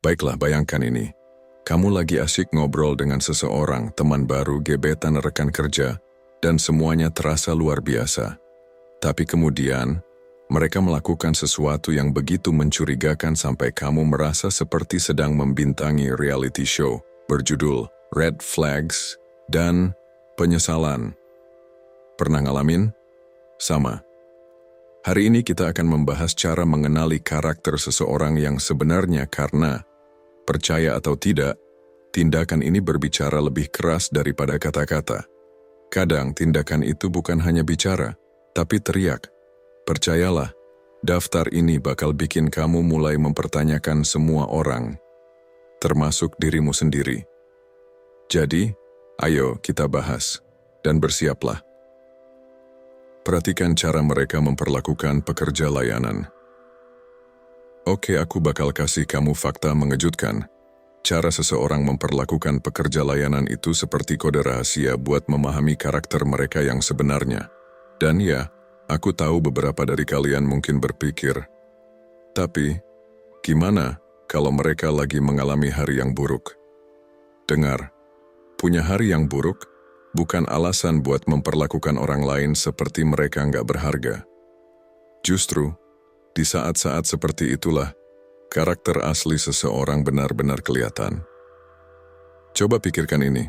Baiklah, bayangkan ini. Kamu lagi asyik ngobrol dengan seseorang, teman baru, gebetan, rekan kerja, dan semuanya terasa luar biasa. Tapi kemudian, mereka melakukan sesuatu yang begitu mencurigakan sampai kamu merasa seperti sedang membintangi reality show berjudul Red Flags dan Penyesalan. Pernah ngalamin? Sama. Hari ini kita akan membahas cara mengenali karakter seseorang yang sebenarnya karena, percaya atau tidak, tindakan ini berbicara lebih keras daripada kata-kata. Kadang tindakan itu bukan hanya bicara, tapi teriak. Percayalah, daftar ini bakal bikin kamu mulai mempertanyakan semua orang, termasuk dirimu sendiri. Jadi, ayo kita bahas, dan bersiaplah. Perhatikan cara mereka memperlakukan pekerja layanan. Oke, aku bakal kasih kamu fakta mengejutkan. Cara seseorang memperlakukan pekerja layanan itu seperti kode rahasia buat memahami karakter mereka yang sebenarnya. Dan ya, aku tahu beberapa dari kalian mungkin berpikir, tapi gimana kalau mereka lagi mengalami hari yang buruk? Dengar, punya hari yang buruk bukan alasan buat memperlakukan orang lain seperti mereka nggak berharga. Justru, di saat-saat seperti itulah, karakter asli seseorang benar-benar kelihatan. Coba pikirkan ini.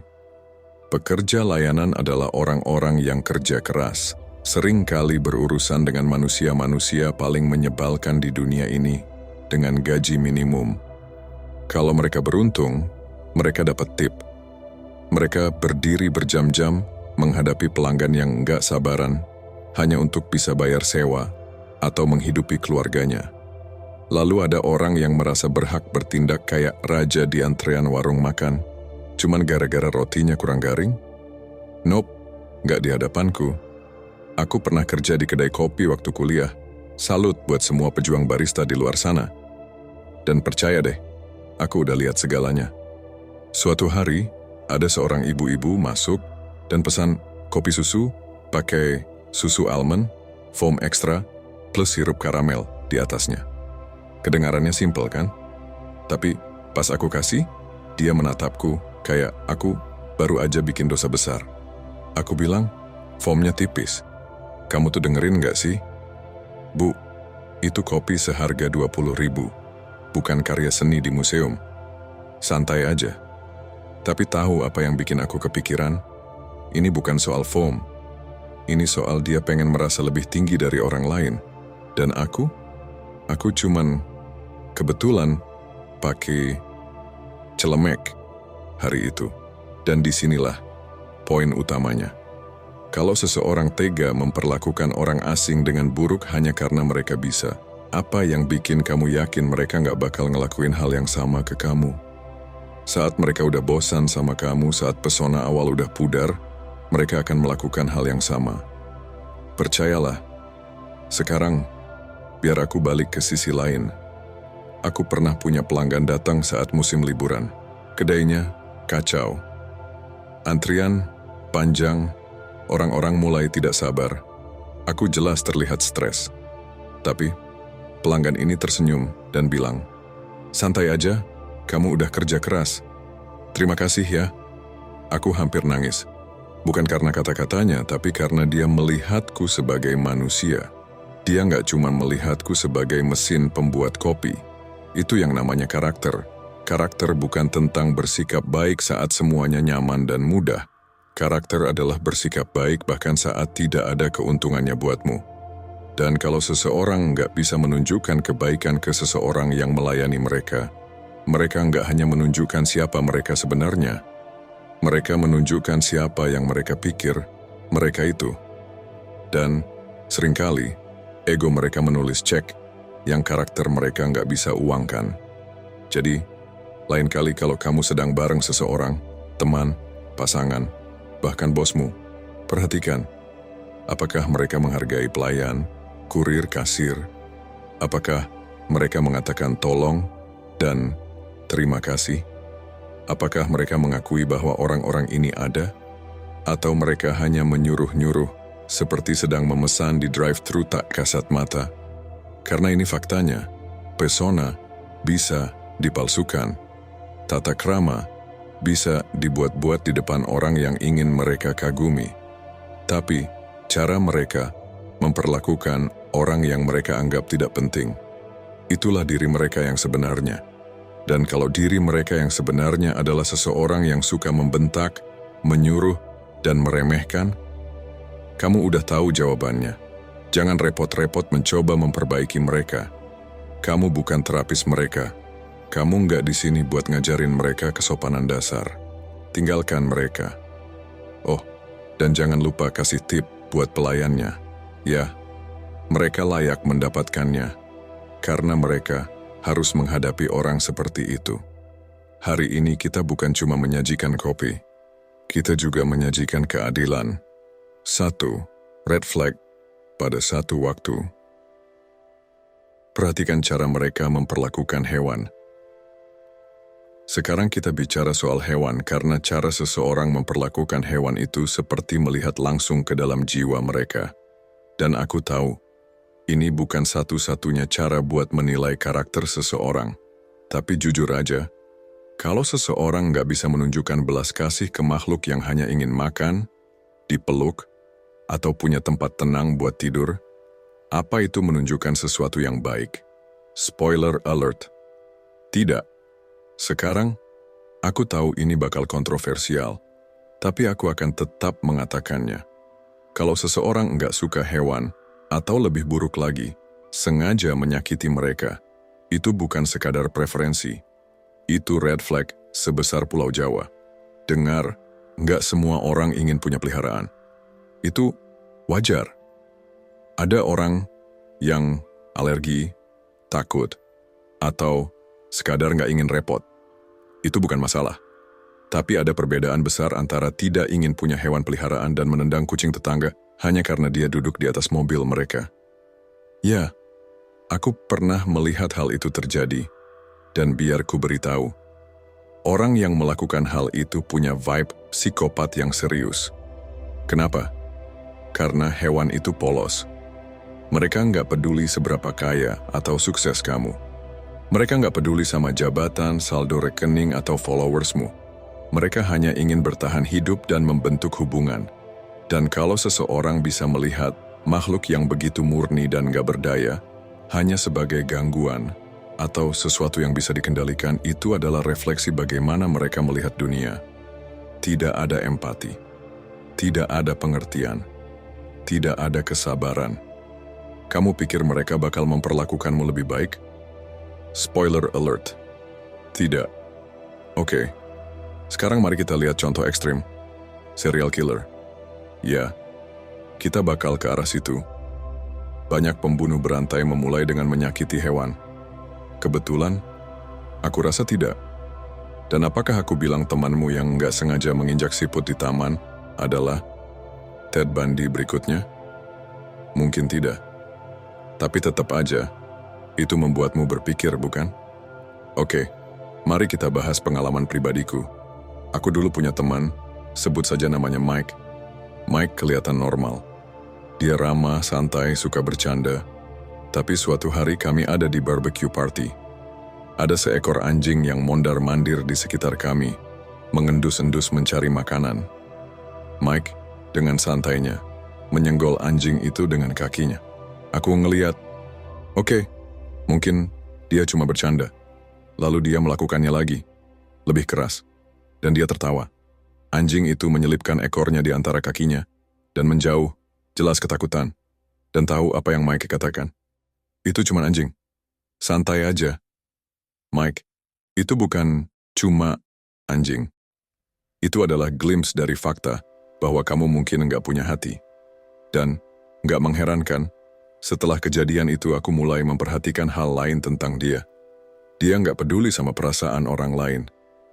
Pekerja layanan adalah orang-orang yang kerja keras, sering kali berurusan dengan manusia-manusia paling menyebalkan di dunia ini, dengan gaji minimum. Kalau mereka beruntung, mereka dapat tip. Mereka berdiri berjam-jam, menghadapi pelanggan yang nggak sabaran, hanya untuk bisa bayar sewa, atau menghidupi keluarganya. Lalu ada orang yang merasa berhak bertindak kayak raja di antrean warung makan, cuman gara-gara rotinya kurang garing? Nope, nggak di hadapanku. Aku pernah kerja di kedai kopi waktu kuliah. Salut buat semua pejuang barista di luar sana. Dan percaya deh, aku udah lihat segalanya. Suatu hari, ada seorang ibu-ibu masuk dan pesan kopi susu pakai susu almond, foam ekstra, plus sirup karamel di atasnya. Kedengarannya simpel kan? Tapi pas aku kasih, dia menatapku kayak aku baru aja bikin dosa besar. Aku bilang, foamnya tipis. Kamu tuh dengerin gak sih? Bu, itu kopi seharga 20.000, bukan karya seni di museum. Santai aja. Tapi tahu apa yang bikin aku kepikiran? Ini bukan soal foam. Ini soal dia pengen merasa lebih tinggi dari orang lain. Dan aku cuman kebetulan pakai celemek hari itu. Dan disinilah poin utamanya. Kalau seseorang tega memperlakukan orang asing dengan buruk hanya karena mereka bisa, apa yang bikin kamu yakin mereka nggak bakal ngelakuin hal yang sama ke kamu? Saat mereka udah bosan sama kamu, saat pesona awal udah pudar, mereka akan melakukan hal yang sama. Percayalah. Sekarang, biar aku balik ke sisi lain. Aku pernah punya pelanggan datang saat musim liburan. Kedainya kacau. Antrian panjang, orang-orang mulai tidak sabar. Aku jelas terlihat stres. Tapi, pelanggan ini tersenyum dan bilang, "Santai aja, kamu udah kerja keras. Terima kasih ya." Aku hampir nangis. Bukan karena kata-katanya, tapi karena dia melihatku sebagai manusia. Dia nggak cuma melihatku sebagai mesin pembuat kopi. Itu yang namanya karakter. Karakter bukan tentang bersikap baik saat semuanya nyaman dan mudah. Karakter adalah bersikap baik bahkan saat tidak ada keuntungannya buatmu. Dan kalau seseorang nggak bisa menunjukkan kebaikan ke seseorang yang melayani mereka nggak hanya menunjukkan siapa mereka sebenarnya. Mereka menunjukkan siapa yang mereka pikir mereka itu. Dan seringkali, ego mereka menulis cek yang karakter mereka nggak bisa uangkan. Jadi, lain kali kalau kamu sedang bareng seseorang, teman, pasangan, bahkan bosmu, perhatikan, apakah mereka menghargai pelayan, kurir, kasir? Apakah mereka mengatakan tolong dan terima kasih? Apakah mereka mengakui bahwa orang-orang ini ada? Atau mereka hanya menyuruh-nyuruh, seperti sedang memesan di drive-thru tak kasat mata? Karena ini faktanya, pesona bisa dipalsukan. Tata krama bisa dibuat-buat di depan orang yang ingin mereka kagumi. Tapi, cara mereka memperlakukan orang yang mereka anggap tidak penting, itulah diri mereka yang sebenarnya. Dan kalau diri mereka yang sebenarnya adalah seseorang yang suka membentak, menyuruh, dan meremehkan, kamu udah tahu jawabannya. Jangan repot-repot mencoba memperbaiki mereka. Kamu bukan terapis mereka. Kamu nggak di sini buat ngajarin mereka kesopanan dasar. Tinggalkan mereka. Oh, dan jangan lupa kasih tip buat pelayannya. Ya, mereka layak mendapatkannya. Karena mereka harus menghadapi orang seperti itu. Hari ini kita bukan cuma menyajikan kopi. Kita juga menyajikan keadilan. 1. Red flag pada satu waktu. Perhatikan cara mereka memperlakukan hewan. Sekarang kita bicara soal hewan karena cara seseorang memperlakukan hewan itu seperti melihat langsung ke dalam jiwa mereka. Dan aku tahu, ini bukan satu-satunya cara buat menilai karakter seseorang. Tapi jujur aja, kalau seseorang nggak bisa menunjukkan belas kasih ke makhluk yang hanya ingin makan, dipeluk, atau punya tempat tenang buat tidur, apa itu menunjukkan sesuatu yang baik? Spoiler alert. Tidak. Sekarang, aku tahu ini bakal kontroversial, tapi aku akan tetap mengatakannya. Kalau seseorang nggak suka hewan, atau lebih buruk lagi, sengaja menyakiti mereka, itu bukan sekadar preferensi. Itu red flag sebesar Pulau Jawa. Dengar, nggak semua orang ingin punya peliharaan. Itu wajar. Ada orang yang alergi, takut, atau sekadar nggak ingin repot. Itu bukan masalah. Tapi ada perbedaan besar antara tidak ingin punya hewan peliharaan dan menendang kucing tetangga hanya karena dia duduk di atas mobil mereka. Ya, aku pernah melihat hal itu terjadi. Dan biar ku beritahu, orang yang melakukan hal itu punya vibe psikopat yang serius. Kenapa? Karena hewan itu polos. Mereka nggak peduli seberapa kaya atau sukses kamu. Mereka nggak peduli sama jabatan, saldo rekening, atau followersmu. Mereka hanya ingin bertahan hidup dan membentuk hubungan. Dan kalau seseorang bisa melihat makhluk yang begitu murni dan gak berdaya hanya sebagai gangguan atau sesuatu yang bisa dikendalikan, itu adalah refleksi bagaimana mereka melihat dunia. Tidak ada empati, tidak ada pengertian, tidak ada kesabaran. Kamu pikir mereka bakal memperlakukanmu lebih baik? Spoiler alert. Tidak. Oke. Sekarang mari kita lihat contoh ekstrim. Serial killer. Ya, kita bakal ke arah situ. Banyak pembunuh berantai memulai dengan menyakiti hewan. Kebetulan, aku rasa tidak. Dan apakah aku bilang temanmu yang nggak sengaja menginjak siput di taman adalah Ted Bundy berikutnya? Mungkin tidak. Tapi tetap aja, itu membuatmu berpikir, bukan? Oke, mari kita bahas pengalaman pribadiku. Aku dulu punya teman, sebut saja namanya Mike. Mike kelihatan normal. Dia ramah, santai, suka bercanda. Tapi suatu hari kami ada di barbecue party. Ada seekor anjing yang mondar-mandir di sekitar kami, mengendus-endus mencari makanan. Mike, dengan santainya, menyenggol anjing itu dengan kakinya. Aku ngeliat, oke, mungkin dia cuma bercanda. Lalu dia melakukannya lagi, lebih keras. Dan dia tertawa. Anjing itu menyelipkan ekornya di antara kakinya dan menjauh, jelas ketakutan. Dan tahu apa yang Mike katakan? Itu cuma anjing. Santai aja. Mike, itu bukan cuma anjing. Itu adalah glimpse dari fakta bahwa kamu mungkin nggak punya hati. Dan nggak mengherankan, setelah kejadian itu aku mulai memperhatikan hal lain tentang dia. Dia nggak peduli sama perasaan orang lain.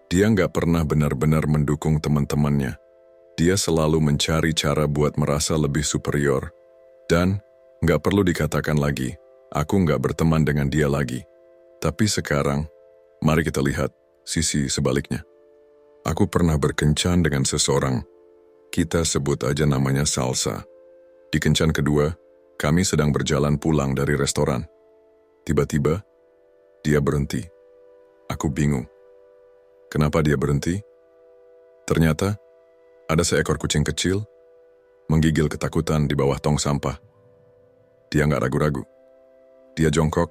Dia nggak pernah benar-benar mendukung teman-temannya. Dia selalu mencari cara buat merasa lebih superior. Dan nggak perlu dikatakan lagi, aku nggak berteman dengan dia lagi. Tapi sekarang, mari kita lihat sisi sebaliknya. Aku pernah berkencan dengan seseorang. Kita sebut aja namanya Salsa. Di kencan kedua, kami sedang berjalan pulang dari restoran. Tiba-tiba, dia berhenti. Aku bingung. Kenapa dia berhenti? Ternyata, ada seekor kucing kecil menggigil ketakutan di bawah tong sampah. Dia nggak ragu-ragu. Dia jongkok,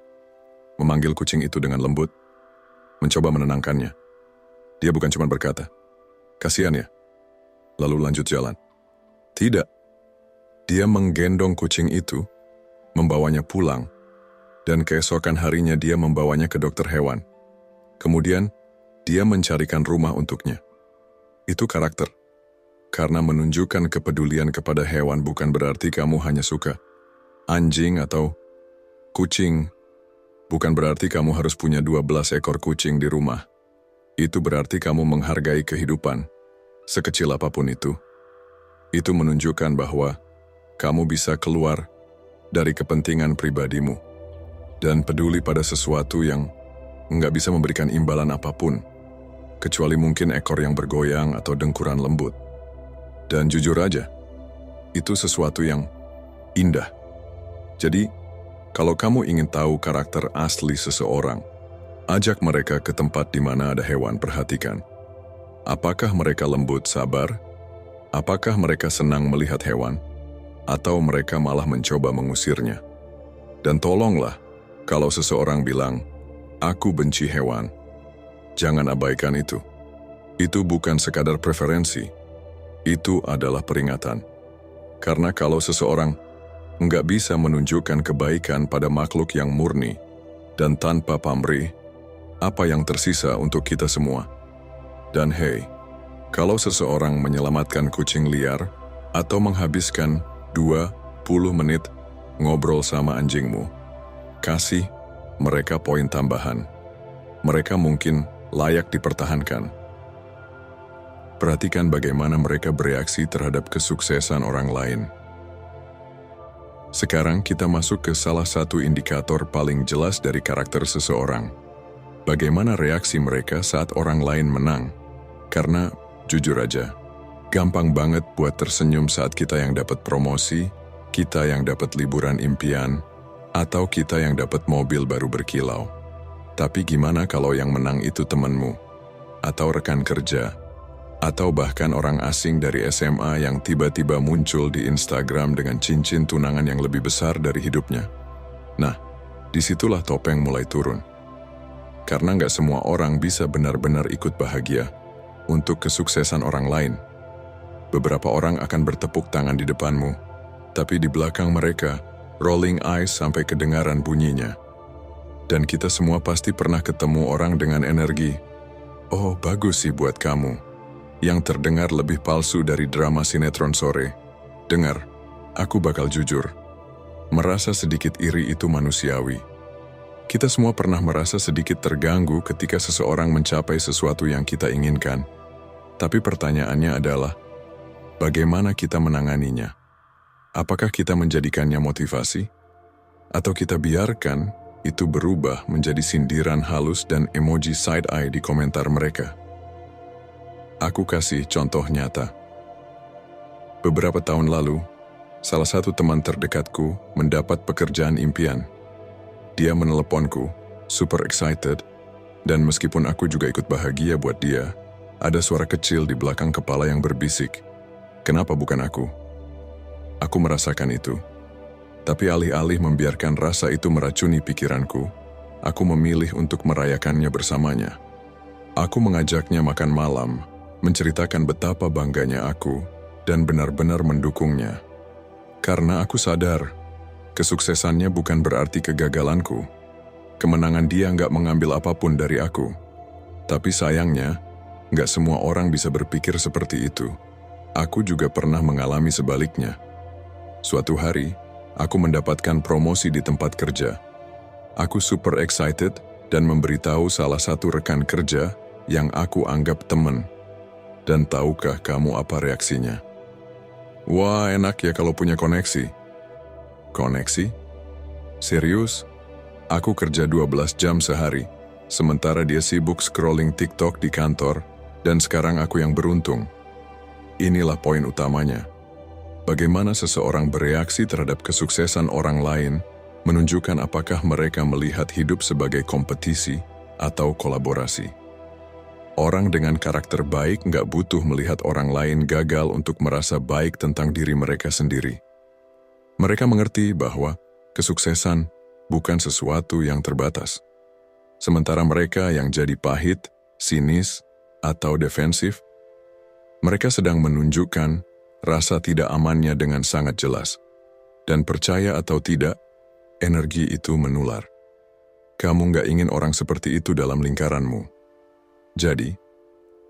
memanggil kucing itu dengan lembut, mencoba menenangkannya. Dia bukan cuma berkata, "Kasihan ya," lalu lanjut jalan. Tidak. Dia menggendong kucing itu, membawanya pulang, dan keesokan harinya dia membawanya ke dokter hewan. Kemudian, dia mencarikan rumah untuknya. Itu karakter. Karena menunjukkan kepedulian kepada hewan bukan berarti kamu hanya suka anjing atau kucing. Bukan berarti kamu harus punya 12 ekor kucing di rumah. Itu berarti kamu menghargai kehidupan, sekecil apapun itu. Itu menunjukkan bahwa kamu bisa keluar dari kepentingan pribadimu dan peduli pada sesuatu yang nggak bisa memberikan imbalan apapun, kecuali mungkin ekor yang bergoyang atau dengkuran lembut. Dan jujur aja, itu sesuatu yang indah. Jadi, kalau kamu ingin tahu karakter asli seseorang, ajak mereka ke tempat di mana ada hewan, perhatikan. Apakah mereka lembut, sabar? Apakah mereka senang melihat hewan? Atau mereka malah mencoba mengusirnya? Dan tolonglah, kalau seseorang bilang, "Aku benci hewan," jangan abaikan itu. Itu bukan sekadar preferensi. Itu adalah peringatan. Karena kalau seseorang nggak bisa menunjukkan kebaikan pada makhluk yang murni dan tanpa pamrih, apa yang tersisa untuk kita semua? Dan hey, kalau seseorang menyelamatkan kucing liar atau menghabiskan 20 menit ngobrol sama anjingmu, kasih mereka poin tambahan. Mereka mungkin layak dipertahankan. Perhatikan bagaimana mereka bereaksi terhadap kesuksesan orang lain. Sekarang kita masuk ke salah satu indikator paling jelas dari karakter seseorang. Bagaimana reaksi mereka saat orang lain menang? Karena, jujur aja, gampang banget buat tersenyum saat kita yang dapat promosi, kita yang dapat liburan impian, atau kita yang dapat mobil baru berkilau. Tapi gimana kalau yang menang itu temanmu, atau rekan kerja, atau bahkan orang asing dari SMA yang tiba-tiba muncul di Instagram dengan cincin tunangan yang lebih besar dari hidupnya? Nah, disitulah topeng mulai turun. Karena nggak semua orang bisa benar-benar ikut bahagia untuk kesuksesan orang lain. Beberapa orang akan bertepuk tangan di depanmu, tapi di belakang mereka, rolling eyes sampai kedengaran bunyinya. Dan kita semua pasti pernah ketemu orang dengan energi, "Oh, bagus sih buat kamu," yang terdengar lebih palsu dari drama sinetron sore. Dengar, aku bakal jujur. Merasa sedikit iri itu manusiawi. Kita semua pernah merasa sedikit terganggu ketika seseorang mencapai sesuatu yang kita inginkan. Tapi pertanyaannya adalah, bagaimana kita menanganinya? Apakah kita menjadikannya motivasi? Atau kita biarkan itu berubah menjadi sindiran halus dan emoji side-eye di komentar mereka? Aku kasih contoh nyata. Beberapa tahun lalu, salah satu teman terdekatku mendapat pekerjaan impian. Dia meneleponku, super excited, dan meskipun aku juga ikut bahagia buat dia, ada suara kecil di belakang kepala yang berbisik, "Kenapa bukan aku?" Aku merasakan itu. Tapi alih-alih membiarkan rasa itu meracuni pikiranku, aku memilih untuk merayakannya bersamanya. Aku mengajaknya makan malam, menceritakan betapa bangganya aku, dan benar-benar mendukungnya. Karena aku sadar, kesuksesannya bukan berarti kegagalanku. Kemenangan dia nggak mengambil apapun dari aku. Tapi sayangnya, nggak semua orang bisa berpikir seperti itu. Aku juga pernah mengalami sebaliknya. Suatu hari, aku mendapatkan promosi di tempat kerja. Aku super excited dan memberitahu salah satu rekan kerja yang aku anggap teman. Dan tahukah kamu apa reaksinya? "Wah, enak ya kalau punya koneksi." Koneksi? Serius? Aku kerja 12 jam sehari, sementara dia sibuk scrolling TikTok di kantor, dan sekarang aku yang beruntung. Inilah poin utamanya. Bagaimana seseorang bereaksi terhadap kesuksesan orang lain menunjukkan apakah mereka melihat hidup sebagai kompetisi atau kolaborasi. Orang dengan karakter baik nggak butuh melihat orang lain gagal untuk merasa baik tentang diri mereka sendiri. Mereka mengerti bahwa kesuksesan bukan sesuatu yang terbatas. Sementara mereka yang jadi pahit, sinis, atau defensif, mereka sedang menunjukkan rasa tidak amannya dengan sangat jelas. Dan percaya atau tidak, energi itu menular. Kamu nggak ingin orang seperti itu dalam lingkaranmu. Jadi,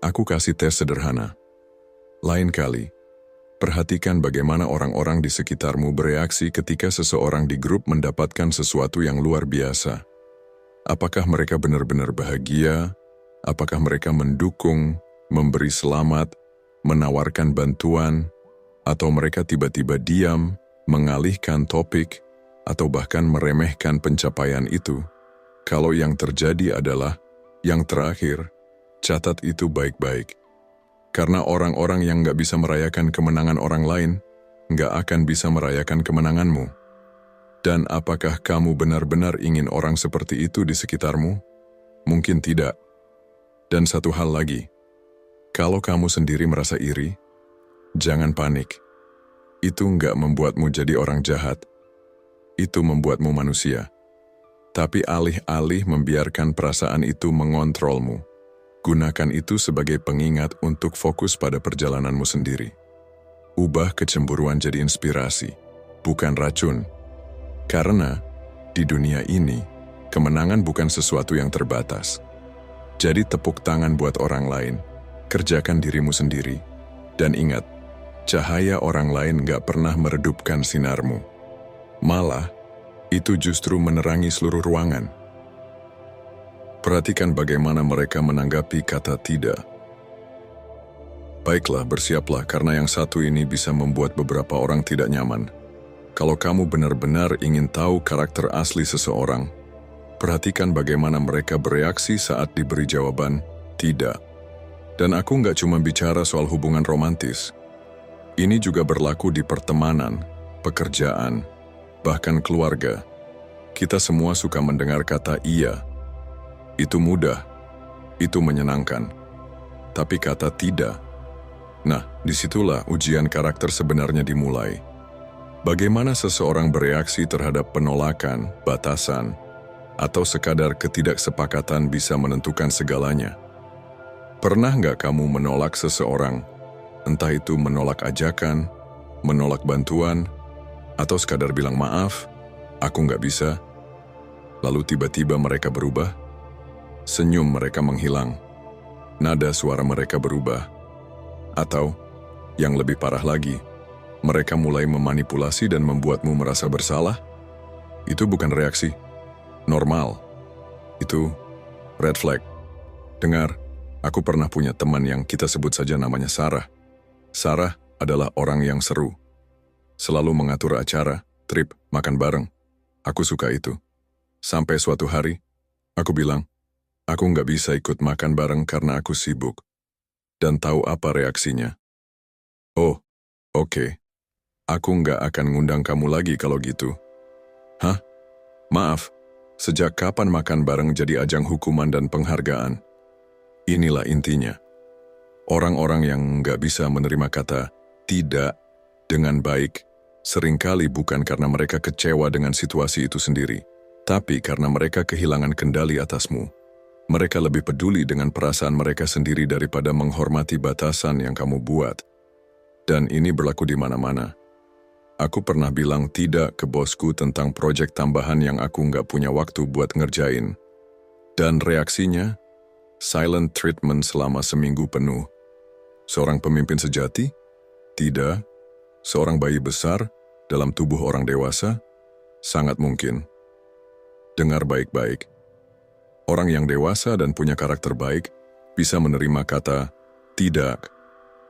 aku kasih tes sederhana. Lain kali, perhatikan bagaimana orang-orang di sekitarmu bereaksi ketika seseorang di grup mendapatkan sesuatu yang luar biasa. Apakah mereka benar-benar bahagia? Apakah mereka mendukung, memberi selamat, menawarkan bantuan, atau mereka tiba-tiba diam, mengalihkan topik, atau bahkan meremehkan pencapaian itu? Kalau yang terjadi adalah yang terakhir, catat itu baik-baik. Karena orang-orang yang nggak bisa merayakan kemenangan orang lain, nggak akan bisa merayakan kemenanganmu. Dan apakah kamu benar-benar ingin orang seperti itu di sekitarmu? Mungkin tidak. Dan satu hal lagi, kalau kamu sendiri merasa iri, jangan panik. Itu nggak membuatmu jadi orang jahat. Itu membuatmu manusia. Tapi alih-alih membiarkan perasaan itu mengontrolmu, gunakan itu sebagai pengingat untuk fokus pada perjalananmu sendiri. Ubah kecemburuan jadi inspirasi, bukan racun. Karena di dunia ini, kemenangan bukan sesuatu yang terbatas. Jadi tepuk tangan buat orang lain, kerjakan dirimu sendiri, dan ingat, cahaya orang lain gak pernah meredupkan sinarmu. Malah, itu justru menerangi seluruh ruangan. Perhatikan bagaimana mereka menanggapi kata tidak. Baiklah, bersiaplah karena yang satu ini bisa membuat beberapa orang tidak nyaman. Kalau kamu benar-benar ingin tahu karakter asli seseorang, perhatikan bagaimana mereka bereaksi saat diberi jawaban tidak. Dan aku nggak cuma bicara soal hubungan romantis. Ini juga berlaku di pertemanan, pekerjaan, bahkan keluarga. Kita semua suka mendengar kata iya. Itu mudah, itu menyenangkan. Tapi kata tidak, nah disitulah ujian karakter sebenarnya dimulai. Bagaimana seseorang bereaksi terhadap penolakan, batasan, atau sekadar ketidaksepakatan bisa menentukan segalanya. Pernah nggak kamu menolak seseorang, entah itu menolak ajakan, menolak bantuan, atau sekadar bilang maaf, aku nggak bisa, lalu tiba-tiba mereka berubah? Senyum mereka menghilang, nada suara mereka berubah, atau, yang lebih parah lagi, mereka mulai memanipulasi dan membuatmu merasa bersalah? Itu bukan reaksi normal, itu red flag. Dengar, aku pernah punya teman yang kita sebut saja namanya Sarah. Sarah adalah orang yang seru, selalu mengatur acara, trip, makan bareng. Aku suka itu. Sampai suatu hari, aku bilang, aku nggak bisa ikut makan bareng karena aku sibuk. Dan tahu apa reaksinya? Oh, oke. Aku nggak akan ngundang kamu lagi kalau gitu. Hah? Maaf, sejak kapan makan bareng jadi ajang hukuman dan penghargaan? Inilah intinya. Orang-orang yang nggak bisa menerima kata tidak dengan baik, seringkali bukan karena mereka kecewa dengan situasi itu sendiri, tapi karena mereka kehilangan kendali atasmu. Mereka lebih peduli dengan perasaan mereka sendiri daripada menghormati batasan yang kamu buat. Dan ini berlaku di mana-mana. Aku pernah bilang tidak ke bosku tentang proyek tambahan yang aku nggak punya waktu buat ngerjain. Dan reaksinya, silent treatment selama seminggu penuh. Seorang pemimpin sejati? Tidak. Seorang bayi besar dalam tubuh orang dewasa? Sangat mungkin. Dengar baik-baik. Orang yang dewasa dan punya karakter baik bisa menerima kata tidak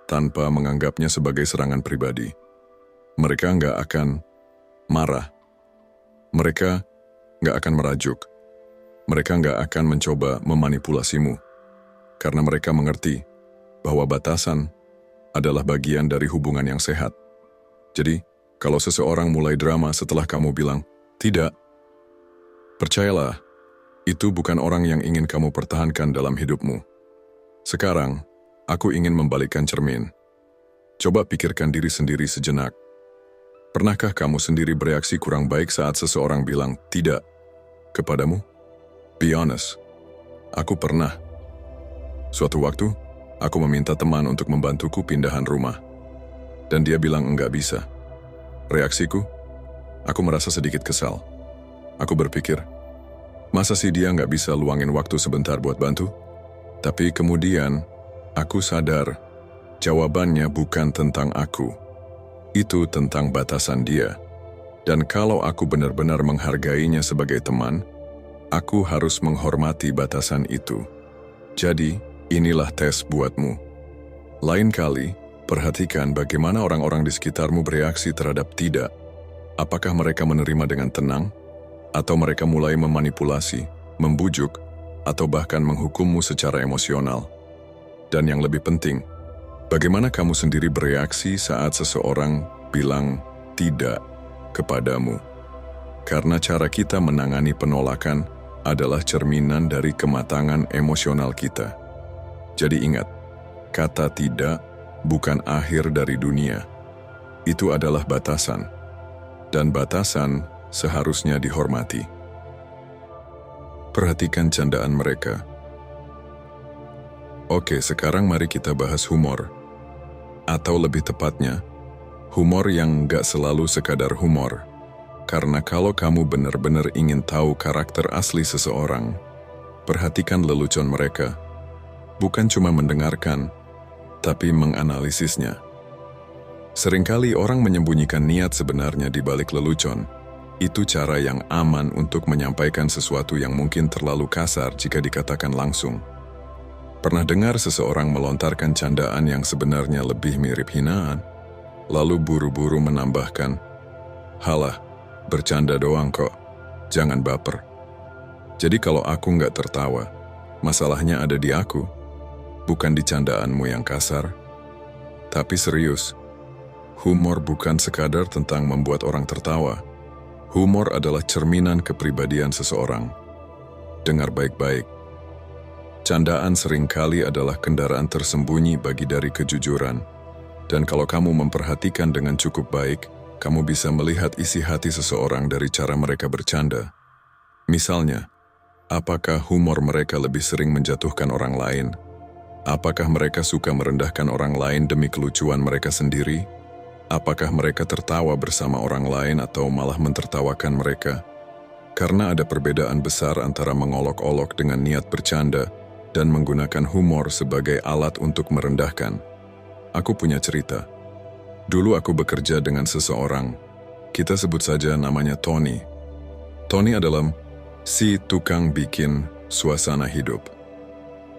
tanpa menganggapnya sebagai serangan pribadi. Mereka nggak akan marah. Mereka nggak akan merajuk. Mereka nggak akan mencoba memanipulasimu. Karena mereka mengerti bahwa batasan adalah bagian dari hubungan yang sehat. Jadi, kalau seseorang mulai drama setelah kamu bilang tidak, percayalah, Itu bukan orang yang ingin kamu pertahankan dalam hidupmu. Sekarang, aku ingin membalikkan cermin. Coba pikirkan diri sendiri sejenak. Pernahkah kamu sendiri bereaksi kurang baik saat seseorang bilang tidak kepadamu? Be honest. Aku pernah. Suatu waktu, aku meminta teman untuk membantuku pindahan rumah. Dan dia bilang enggak bisa. Reaksiku, aku merasa sedikit kesal. Aku berpikir, masa sih dia nggak bisa luangin waktu sebentar buat bantu? Tapi kemudian, aku sadar, jawabannya bukan tentang aku. Itu tentang batasan dia. Dan kalau aku benar-benar menghargainya sebagai teman, aku harus menghormati batasan itu. Jadi, inilah tes buatmu. Lain kali, perhatikan bagaimana orang-orang di sekitarmu bereaksi terhadap tidak. Apakah mereka menerima dengan tenang? Atau mereka mulai memanipulasi, membujuk, atau bahkan menghukummu secara emosional? Dan yang lebih penting, bagaimana kamu sendiri bereaksi saat seseorang bilang tidak kepadamu? Karena cara kita menangani penolakan adalah cerminan dari kematangan emosional kita. Jadi ingat, kata tidak bukan akhir dari dunia. Itu adalah batasan. Dan batasan seharusnya dihormati. Perhatikan candaan mereka. Oke, sekarang mari kita bahas humor. Atau lebih tepatnya, humor yang nggak selalu sekadar humor. Karena kalau kamu benar-benar ingin tahu karakter asli seseorang, perhatikan lelucon mereka. Bukan cuma mendengarkan, tapi menganalisisnya. Seringkali orang menyembunyikan niat sebenarnya di balik lelucon. Itu cara yang aman untuk menyampaikan sesuatu yang mungkin terlalu kasar jika dikatakan langsung. Pernah dengar seseorang melontarkan candaan yang sebenarnya lebih mirip hinaan, lalu buru-buru menambahkan, "Halah, bercanda doang kok, jangan baper." Jadi kalau aku nggak tertawa, masalahnya ada di aku, bukan di candaanmu yang kasar. Tapi serius, humor bukan sekadar tentang membuat orang tertawa. Humor adalah cerminan kepribadian seseorang. Dengar baik-baik. Candaan seringkali adalah kendaraan tersembunyi bagi dari kejujuran. Dan kalau kamu memperhatikan dengan cukup baik, kamu bisa melihat isi hati seseorang dari cara mereka bercanda. Misalnya, apakah humor mereka lebih sering menjatuhkan orang lain? Apakah mereka suka merendahkan orang lain demi kelucuan mereka sendiri? Apakah mereka tertawa bersama orang lain atau malah mentertawakan mereka? Karena ada perbedaan besar antara mengolok-olok dengan niat bercanda dan menggunakan humor sebagai alat untuk merendahkan. Aku punya cerita. Dulu aku bekerja dengan seseorang. Kita sebut saja namanya Tony. Tony adalah si tukang bikin suasana hidup.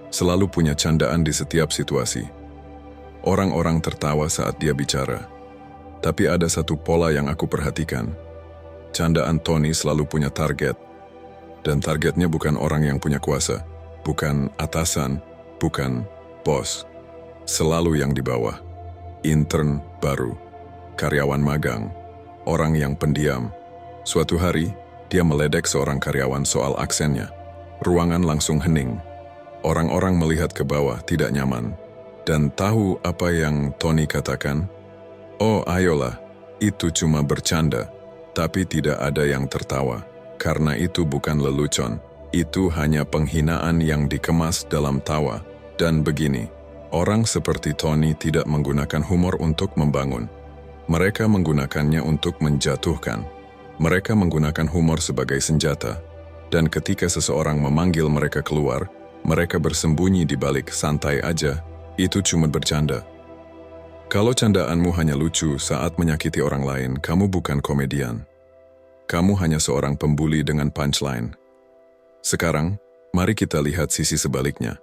Selalu punya candaan di setiap situasi. Orang-orang tertawa saat dia bicara. Tapi ada satu pola yang aku perhatikan. Candaan Tony selalu punya target. Dan targetnya bukan orang yang punya kuasa, bukan atasan, bukan bos. Selalu yang di bawah. Intern baru, karyawan magang, orang yang pendiam. Suatu hari, dia meledek seorang karyawan soal aksennya. Ruangan langsung hening. Orang-orang melihat ke bawah tidak nyaman. Dan tahu apa yang Tony katakan? "Oh, ayolah, itu cuma bercanda." Tapi tidak ada yang tertawa, karena itu bukan lelucon. Itu hanya penghinaan yang dikemas dalam tawa. Dan begini, orang seperti Tony tidak menggunakan humor untuk membangun. Mereka menggunakannya untuk menjatuhkan. Mereka menggunakan humor sebagai senjata. Dan ketika seseorang memanggil mereka keluar, mereka bersembunyi di balik santai aja, itu cuma bercanda. Kalau candaanmu hanya lucu saat menyakiti orang lain, kamu bukan komedian. Kamu hanya seorang pembuli dengan punchline. Sekarang, mari kita lihat sisi sebaliknya.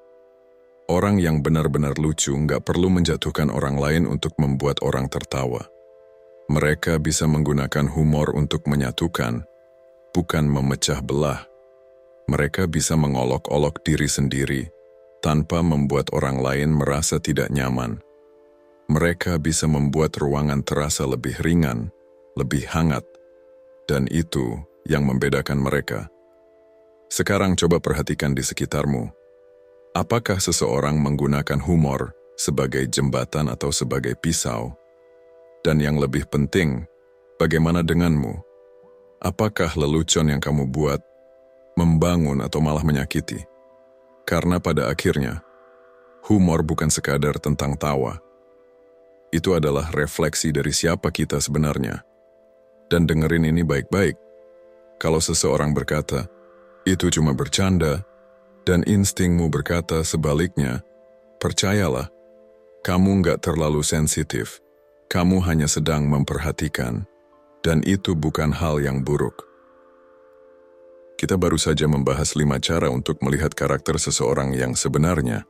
Orang yang benar-benar lucu nggak perlu menjatuhkan orang lain untuk membuat orang tertawa. Mereka bisa menggunakan humor untuk menyatukan, bukan memecah belah. Mereka bisa mengolok-olok diri sendiri, tanpa membuat orang lain merasa tidak nyaman. Mereka bisa membuat ruangan terasa lebih ringan, lebih hangat, dan itu yang membedakan mereka. Sekarang coba perhatikan di sekitarmu. Apakah seseorang menggunakan humor sebagai jembatan atau sebagai pisau? Dan yang lebih penting, bagaimana denganmu? Apakah lelucon yang kamu buat membangun atau malah menyakiti? Karena pada akhirnya, humor bukan sekadar tentang tawa. Itu adalah refleksi dari siapa kita sebenarnya. Dan dengerin ini baik-baik. Kalau seseorang berkata, itu cuma bercanda, dan instingmu berkata sebaliknya, percayalah, kamu nggak terlalu sensitif. Kamu hanya sedang memperhatikan, dan itu bukan hal yang buruk. Kita baru saja membahas 5 cara untuk melihat karakter seseorang yang sebenarnya.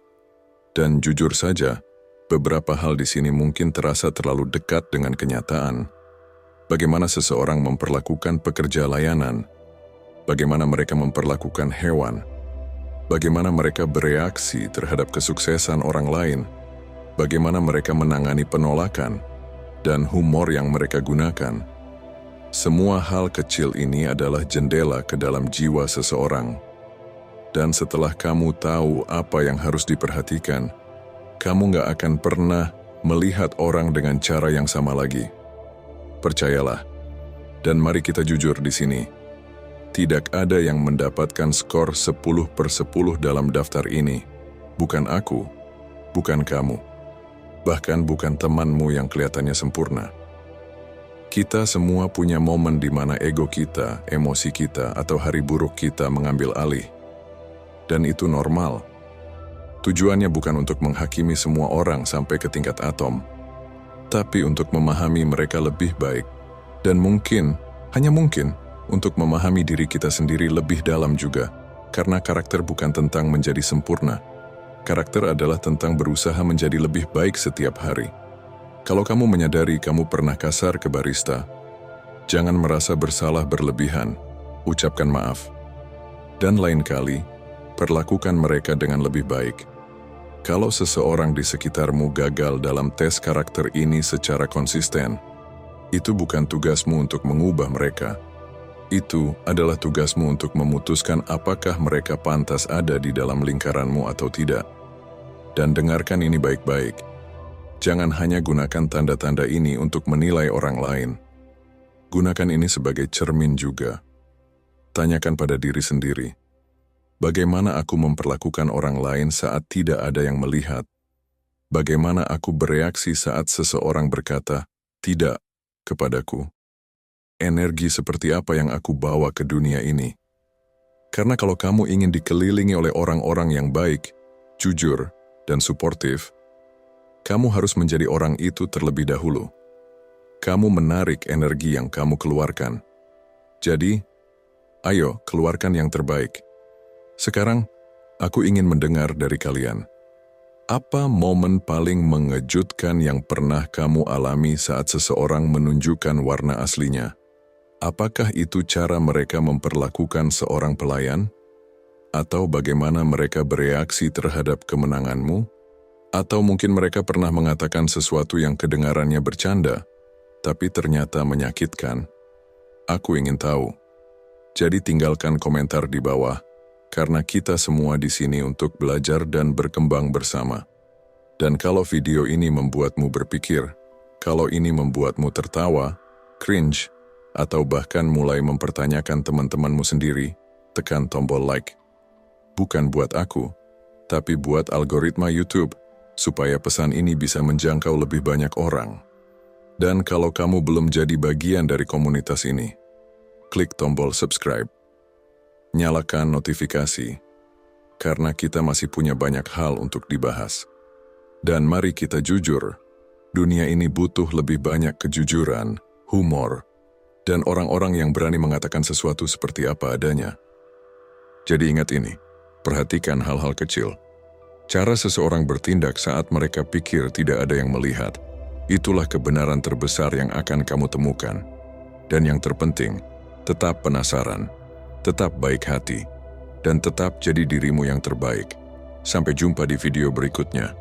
Dan jujur saja, beberapa hal di sini mungkin terasa terlalu dekat dengan kenyataan. Bagaimana seseorang memperlakukan pekerja layanan, bagaimana mereka memperlakukan hewan, bagaimana mereka bereaksi terhadap kesuksesan orang lain, bagaimana mereka menangani penolakan, dan humor yang mereka gunakan. Semua hal kecil ini adalah jendela ke dalam jiwa seseorang. Dan setelah kamu tahu apa yang harus diperhatikan, kamu gak akan pernah melihat orang dengan cara yang sama lagi. Percayalah, dan mari kita jujur di sini. Tidak ada yang mendapatkan skor 10/10 dalam daftar ini. Bukan aku, bukan kamu. Bahkan bukan temanmu yang kelihatannya sempurna. Kita semua punya momen di mana ego kita, emosi kita, atau hari buruk kita mengambil alih. Dan itu normal. Tujuannya bukan untuk menghakimi semua orang sampai ke tingkat atom, tapi untuk memahami mereka lebih baik. Dan mungkin, hanya mungkin, untuk memahami diri kita sendiri lebih dalam juga. Karena karakter bukan tentang menjadi sempurna. Karakter adalah tentang berusaha menjadi lebih baik setiap hari. Kalau kamu menyadari kamu pernah kasar ke barista, jangan merasa bersalah berlebihan, ucapkan maaf. Dan lain kali, perlakukan mereka dengan lebih baik. Kalau seseorang di sekitarmu gagal dalam tes karakter ini secara konsisten, itu bukan tugasmu untuk mengubah mereka. Itu adalah tugasmu untuk memutuskan apakah mereka pantas ada di dalam lingkaranmu atau tidak. Dan dengarkan ini baik-baik. Jangan hanya gunakan tanda-tanda ini untuk menilai orang lain. Gunakan ini sebagai cermin juga. Tanyakan pada diri sendiri, bagaimana aku memperlakukan orang lain saat tidak ada yang melihat? Bagaimana aku bereaksi saat seseorang berkata, tidak, kepadaku? Energi seperti apa yang aku bawa ke dunia ini? Karena kalau kamu ingin dikelilingi oleh orang-orang yang baik, jujur, dan suportif, kamu harus menjadi orang itu terlebih dahulu. Kamu menarik energi yang kamu keluarkan. Jadi, ayo keluarkan yang terbaik. Sekarang, aku ingin mendengar dari kalian. Apa momen paling mengejutkan yang pernah kamu alami saat seseorang menunjukkan warna aslinya? Apakah itu cara mereka memperlakukan seorang pelayan? Atau bagaimana mereka bereaksi terhadap kemenanganmu? Atau mungkin mereka pernah mengatakan sesuatu yang kedengarannya bercanda, tapi ternyata menyakitkan? Aku ingin tahu. Jadi tinggalkan komentar di bawah, karena kita semua di sini untuk belajar dan berkembang bersama. Dan kalau video ini membuatmu berpikir, kalau ini membuatmu tertawa, cringe, atau bahkan mulai mempertanyakan teman-temanmu sendiri, tekan tombol like. Bukan buat aku, tapi buat algoritma YouTube, supaya pesan ini bisa menjangkau lebih banyak orang. Dan kalau kamu belum jadi bagian dari komunitas ini, klik tombol subscribe. Nyalakan notifikasi, karena kita masih punya banyak hal untuk dibahas. Dan mari kita jujur, dunia ini butuh lebih banyak kejujuran, humor, dan orang-orang yang berani mengatakan sesuatu seperti apa adanya. Jadi ingat ini, perhatikan hal-hal kecil. Cara seseorang bertindak saat mereka pikir tidak ada yang melihat, itulah kebenaran terbesar yang akan kamu temukan. Dan yang terpenting, tetap penasaran, tetap baik hati, dan tetap jadi dirimu yang terbaik. Sampai jumpa di video berikutnya.